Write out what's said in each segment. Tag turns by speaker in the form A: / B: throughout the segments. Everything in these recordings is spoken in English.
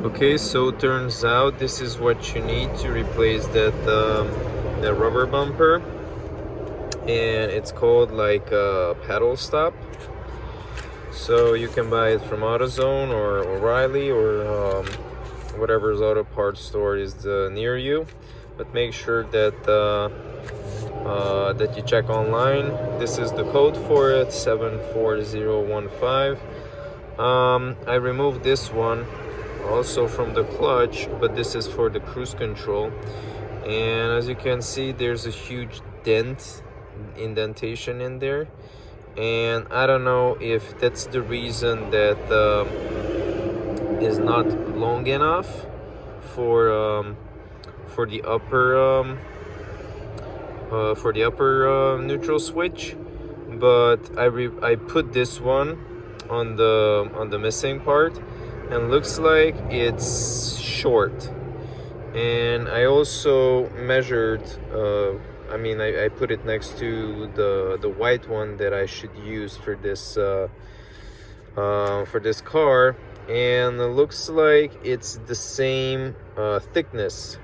A: Okay, so turns out this is what you need to replace that rubber bumper, and it's called like a paddle stop. So you can buy it from AutoZone or O'Reilly or whatever's auto parts store is near you, but make sure that that you check online. This is the code for it, 74015. I removed this one also from the clutch, but this is for the cruise control, and as you can see there's a huge indentation in there, and I don't know if that's the reason that is not long enough for the upper neutral switch, but I put this one on the missing part, and looks like it's short. And I also measured I put it next to the white one that I should use for this car, and it looks like it's the same thickness.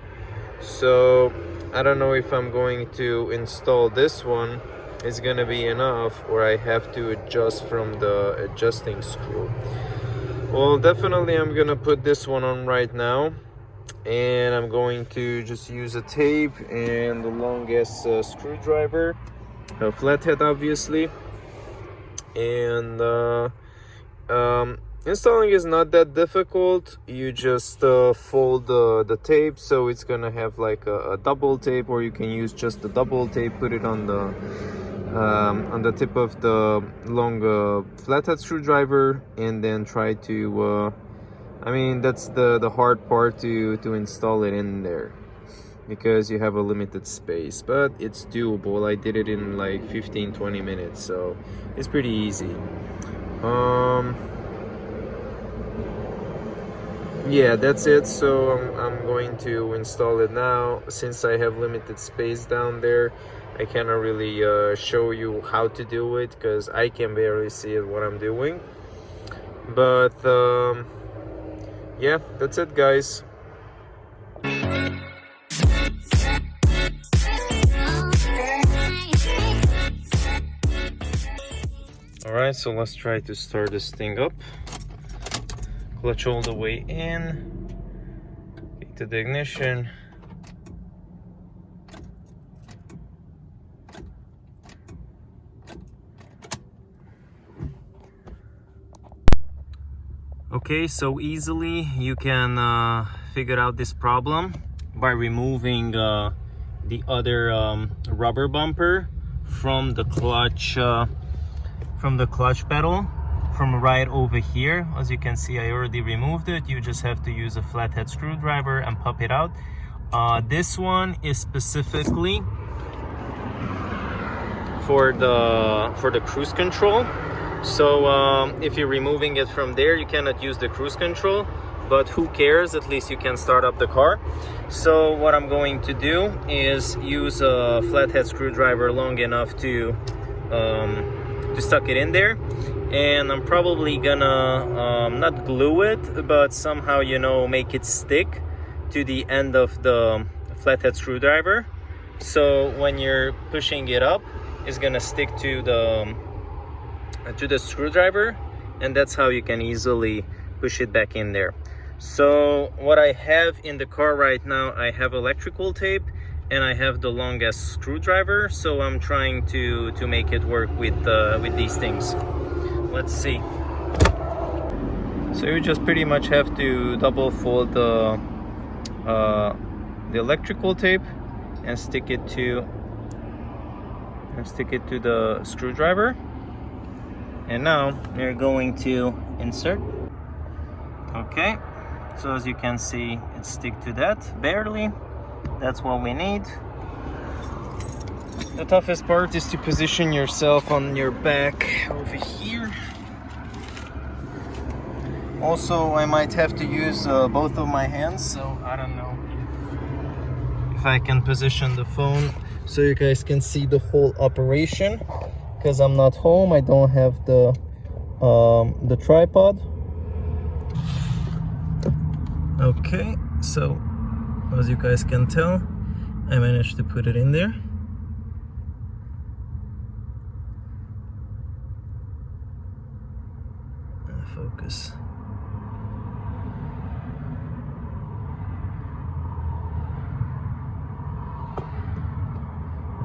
A: So I don't know if I'm going to install this one, it's gonna be enough, or I have to adjust from the adjusting screw. Well, definitely I'm gonna put this one on right now, and I'm going to just use a tape and the longest screwdriver, a flathead obviously, and installing is not that difficult. You just fold the tape, so it's gonna have like a double tape, or you can use just the double tape, put it on the tip of the long flathead screwdriver, and then try to that's the hard part to install it in there, because you have a limited space, but it's doable. I did it in like 15-20 minutes, so it's pretty easy. Yeah, that's it. So I'm going to install it now. Since I have limited space down there, I cannot really show you how to do it, because I can barely see it what I'm doing. But yeah, that's it, guys. Alright, so let's try to start this thing up. Clutch all the way in, take to the ignition. Okay, so easily you can figure out this problem by removing the other rubber bumper from the clutch pedal, from right over here. As you can see, I already removed it. You just have to use a flathead screwdriver and pop it out. This one is specifically for the cruise control. So if you're removing it from there, you cannot use the cruise control, but who cares, at least you can start up the car. So what I'm going to do is use a flathead screwdriver long enough to stuck it in there, and I'm probably gonna not glue it, but somehow, make it stick to the end of the flathead screwdriver, so when you're pushing it up, it's gonna stick to the screwdriver, and that's how you can easily push it back in there. So what I have in the car right now, I have electrical tape and I have the longest screwdriver, so I'm trying to make it work with these things. Let's see. So you just pretty much have to double fold the electrical tape and stick it to the screwdriver. And now we're going to insert. Okay, so as you can see, it sticks to that barely. That's what we need. The toughest part is to position yourself on your back over here. Also, I might have to use both of my hands, so I don't know if I can position the phone so you guys can see the whole operation, because I'm not home. I don't have the tripod. Okay, so as you guys can tell, I managed to put it in there. Focus.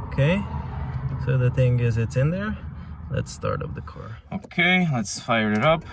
A: Okay, so the thing is, it's in there. Let's start up the car. Okay, let's fire it up.